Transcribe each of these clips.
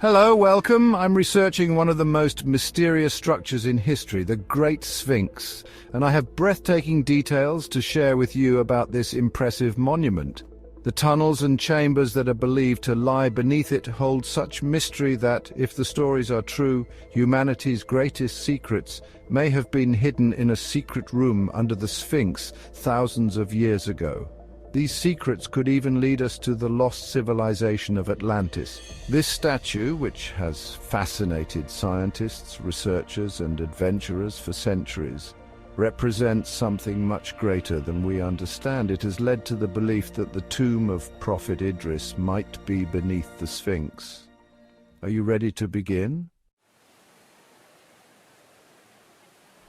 Hello, welcome. I'm researching one of the most mysterious structures in history, the Great Sphinx, and I have breathtaking details to share with you about this impressive monument. The tunnels and chambers that are believed to lie beneath it hold such mystery that, if the stories are true, humanity's greatest secrets may have been hidden in a secret room under the Sphinx thousands of years ago. These secrets could even lead us to the lost civilization of Atlantis. This statue, which has fascinated scientists, researchers, and adventurers for centuries, represents something much greater than we understand. It has led to the belief that the tomb of Prophet Idris might be beneath the Sphinx. Are you ready to begin?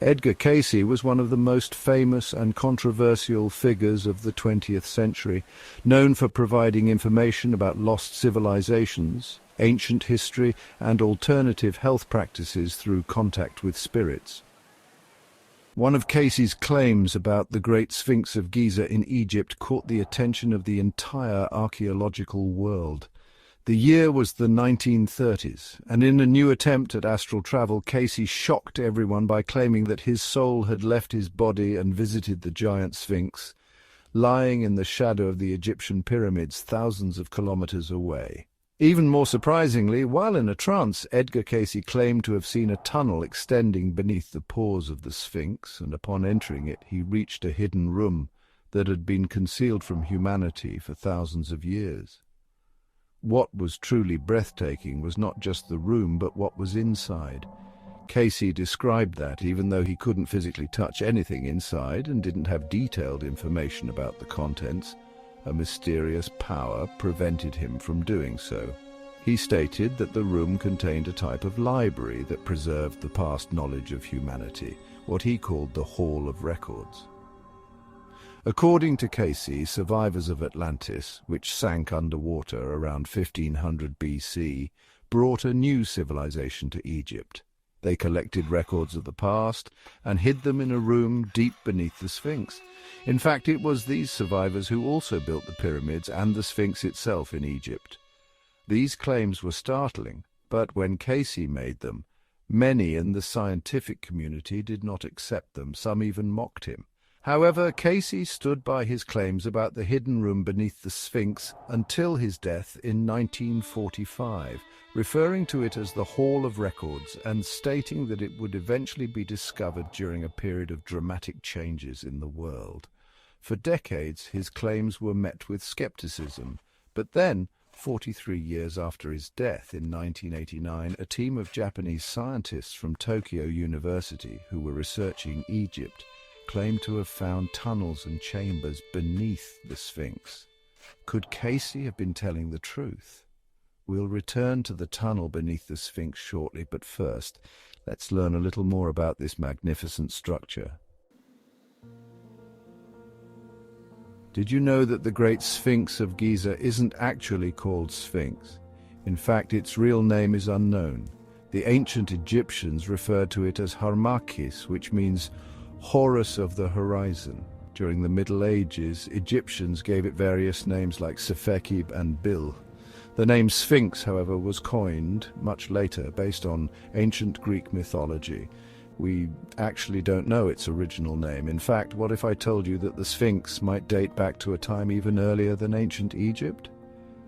Edgar Cayce was one of the most famous and controversial figures of the 20th century, known for providing information about lost civilizations, ancient history, and alternative health practices through contact with spirits. One of Cayce's claims about the Great Sphinx of Giza in Egypt caught the attention of the entire archaeological world. The year was the 1930s, and in a new attempt at astral travel, Cayce shocked everyone by claiming that his soul had left his body and visited the giant Sphinx, lying in the shadow of the Egyptian pyramids thousands of kilometers away. Even more surprisingly, while in a trance, Edgar Cayce claimed to have seen a tunnel extending beneath the pores of the Sphinx, and upon entering it, he reached a hidden room that had been concealed from humanity for thousands of years. What was truly breathtaking was not just the room, but what was inside. Cayce described that, even though he couldn't physically touch anything inside and didn't have detailed information about the contents, a mysterious power prevented him from doing so. He stated that the room contained a type of library that preserved the past knowledge of humanity, what he called the Hall of Records. According to Cayce, survivors of Atlantis, which sank underwater around 1500 BC, brought a new civilization to Egypt. They collected records of the past and hid them in a room deep beneath the Sphinx. In fact, it was these survivors who also built the pyramids and the Sphinx itself in Egypt. These claims were startling, but when Cayce made them, many in the scientific community did not accept them. Some even mocked him. However, Cayce stood by his claims about the hidden room beneath the Sphinx until his death in 1945, referring to it as the Hall of Records and stating that it would eventually be discovered during a period of dramatic changes in the world. For decades, his claims were met with skepticism, but then, 43 years after his death in 1989, a team of Japanese scientists from Tokyo University who were researching Egypt claimed to have found tunnels and chambers beneath the Sphinx. Could Cayce have been telling the truth? We'll return to the tunnel beneath the Sphinx shortly, but first, let's learn a little more about this magnificent structure. Did you know that the Great Sphinx of Giza isn't actually called Sphinx? In fact, its real name is unknown. The ancient Egyptians referred to it as Hermes, which means Horus of the horizon. During the Middle Ages, Egyptians gave it various names like Sefekib and Bil. The name Sphinx, however, was coined much later based on ancient Greek mythology. We actually don't know its original name. In fact, what if I told you that the Sphinx might date back to a time even earlier than ancient Egypt?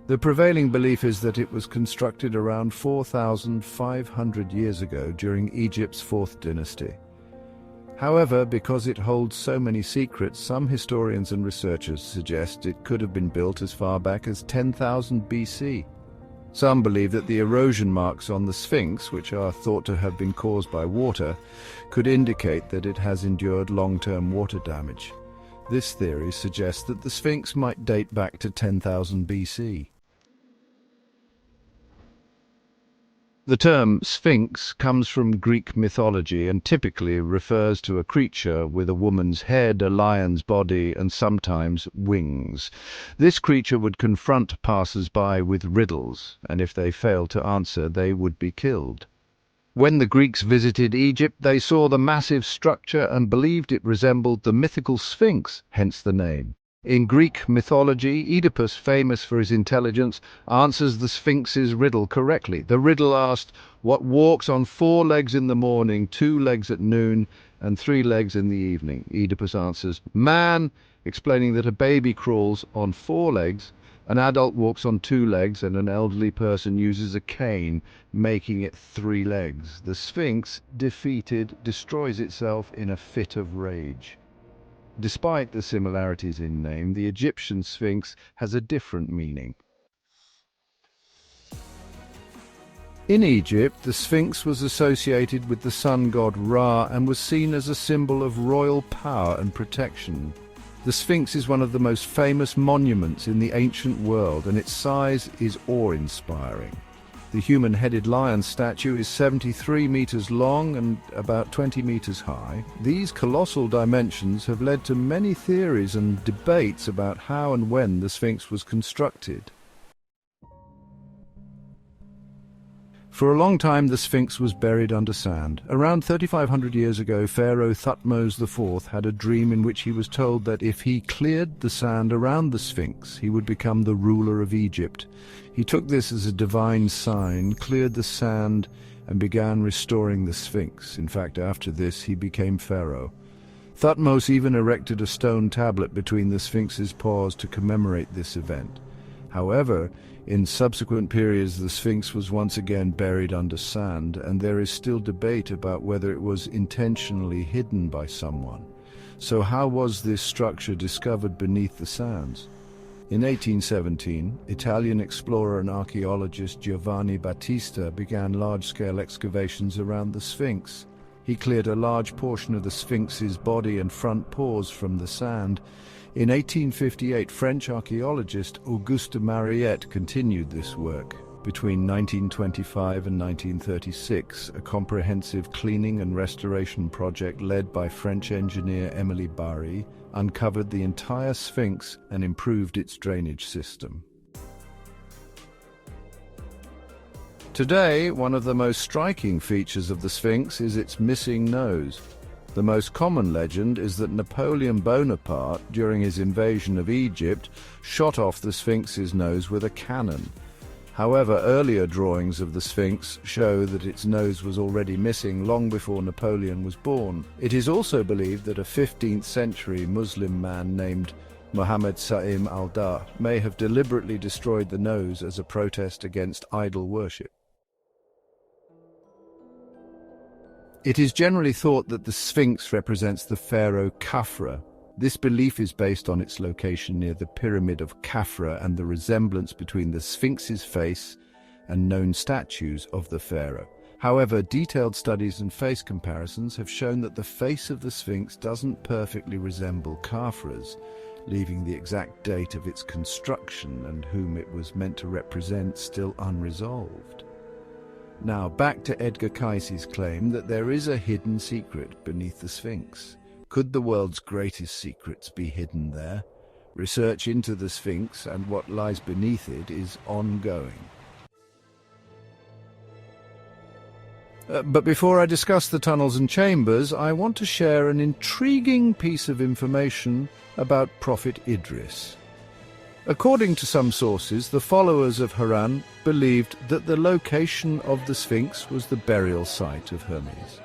The prevailing belief is that it was constructed around 4,500 years ago during Egypt's 4th dynasty. However, because it holds so many secrets, some historians and researchers suggest it could have been built as far back as 10,000 BC. Some believe that the erosion marks on the Sphinx, which are thought to have been caused by water, could indicate that it has endured long-term water damage. This theory suggests that the Sphinx might date back to 10,000 BC. The term Sphinx comes from Greek mythology and typically refers to a creature with a woman's head, a lion's body, and sometimes wings. This creature would confront passers-by with riddles, and if they failed to answer, they would be killed. When the Greeks visited Egypt, they saw the massive structure and believed it resembled the mythical Sphinx, hence the name. In Greek mythology, Oedipus, famous for his intelligence, answers the Sphinx's riddle correctly. The riddle asked, "What walks on 4 legs in the morning, 2 legs at noon, and 3 legs in the evening?" Oedipus answers, "Man," explaining that a baby crawls on 4 legs, an adult walks on 2 legs, and an elderly person uses a cane, making it 3 legs. The Sphinx, defeated, destroys itself in a fit of rage. Despite the similarities in name, the Egyptian Sphinx has a different meaning. In Egypt, the Sphinx was associated with the sun god Ra and was seen as a symbol of royal power and protection. The Sphinx is one of the most famous monuments in the ancient world, and its size is awe-inspiring. The human-headed lion statue is 73 meters long and about 20 meters high. These colossal dimensions have led to many theories and debates about how and when the Sphinx was constructed. For a long time, the Sphinx was buried under sand. Around 3,500 years ago, Pharaoh Thutmose IV had a dream in which he was told that if he cleared the sand around the Sphinx, he would become the ruler of Egypt. He took this as a divine sign, cleared the sand, and began restoring the Sphinx. In fact, after this, he became pharaoh. Thutmose even erected a stone tablet between the Sphinx's paws to commemorate this event. However, in subsequent periods, the Sphinx was once again buried under sand, and there is still debate about whether it was intentionally hidden by someone. So how was this structure discovered beneath the sands? In 1817, Italian explorer and archaeologist Giovanni Battista began large-scale excavations around the Sphinx. He cleared a large portion of the Sphinx's body and front paws from the sand. In 1858, French archaeologist Auguste Mariette continued this work. Between 1925 and 1936, a comprehensive cleaning and restoration project led by French engineer Émilie Barry uncovered the entire Sphinx and improved its drainage system. Today, one of the most striking features of the Sphinx is its missing nose. The most common legend is that Napoleon Bonaparte, during his invasion of Egypt, shot off the Sphinx's nose with a cannon. However, earlier drawings of the Sphinx show that its nose was already missing long before Napoleon was born. It is also believed that a 15th century Muslim man named Muhammad Sa'im al-Dah may have deliberately destroyed the nose as a protest against idol worship. It is generally thought that the Sphinx represents the pharaoh Khafra. This belief is based on its location near the pyramid of Khafra and the resemblance between the Sphinx's face and known statues of the pharaoh. However, detailed studies and face comparisons have shown that the face of the Sphinx doesn't perfectly resemble Khafra's, leaving the exact date of its construction and whom it was meant to represent still unresolved. Now, back to Edgar Cayce's claim that there is a hidden secret beneath the Sphinx. Could the world's greatest secrets be hidden there? Research into the Sphinx and what lies beneath it is ongoing. But before I discuss the tunnels and chambers, I want to share an intriguing piece of information about Prophet Idris. According to some sources, the followers of Haran believed that the location of the Sphinx was the burial site of Hermes.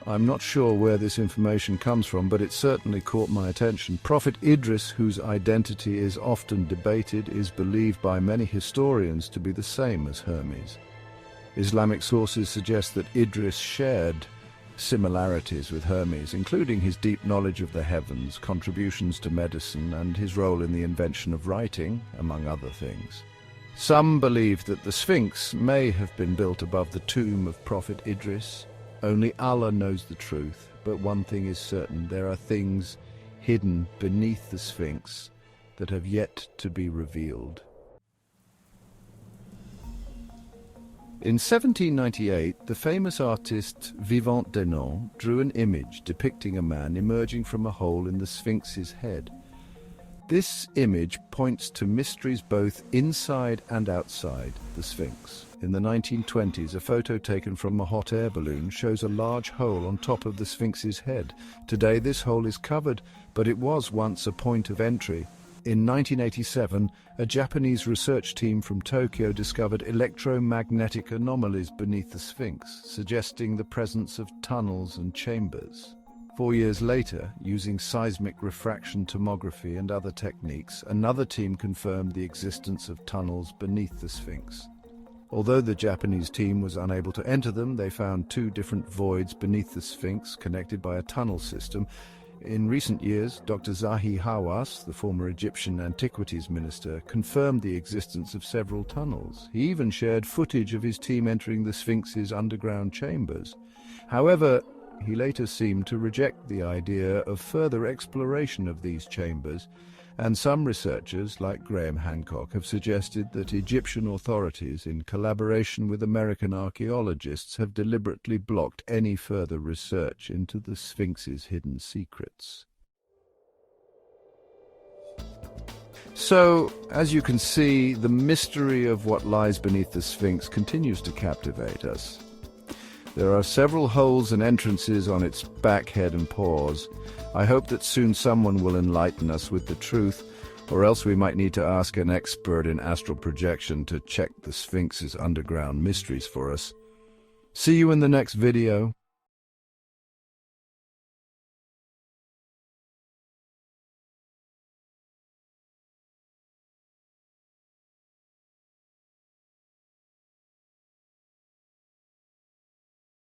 I'm not sure where this information comes from, but it certainly caught my attention. Prophet Idris, whose identity is often debated, is believed by many historians to be the same as Hermes. Islamic sources suggest that Idris shared similarities with Hermes, including his deep knowledge of the heavens, contributions to medicine, and his role in the invention of writing, among other things. Some believe that the Sphinx may have been built above the tomb of Prophet Idris. Only Allah knows the truth, but one thing is certain: there are things hidden beneath the Sphinx that have yet to be revealed. In 1798, the famous artist Vivant Denon drew an image depicting a man emerging from a hole in the Sphinx's head. This image points to mysteries both inside and outside the Sphinx. In the 1920s, a photo taken from a hot air balloon shows a large hole on top of the Sphinx's head. Today this hole is covered, but it was once a point of entry. In 1987, a Japanese research team from Tokyo discovered electromagnetic anomalies beneath the Sphinx, suggesting the presence of tunnels and chambers. 4 years later, using seismic refraction tomography and other techniques, another team confirmed the existence of tunnels beneath the Sphinx. Although the Japanese team was unable to enter them, they found 2 different voids beneath the Sphinx connected by a tunnel system. In recent years, Dr. Zahi Hawass, the former Egyptian antiquities minister, confirmed the existence of several tunnels. He even shared footage of his team entering the Sphinx's underground chambers. However, he later seemed to reject the idea of further exploration of these chambers, and some researchers, like Graham Hancock, have suggested that Egyptian authorities, in collaboration with American archaeologists, have deliberately blocked any further research into the Sphinx's hidden secrets. So, as you can see, the mystery of what lies beneath the Sphinx continues to captivate us. There are several holes and entrances on its back, head and paws. I hope that soon someone will enlighten us with the truth, or else we might need to ask an expert in astral projection to check the Sphinx's underground mysteries for us. See you in the next video.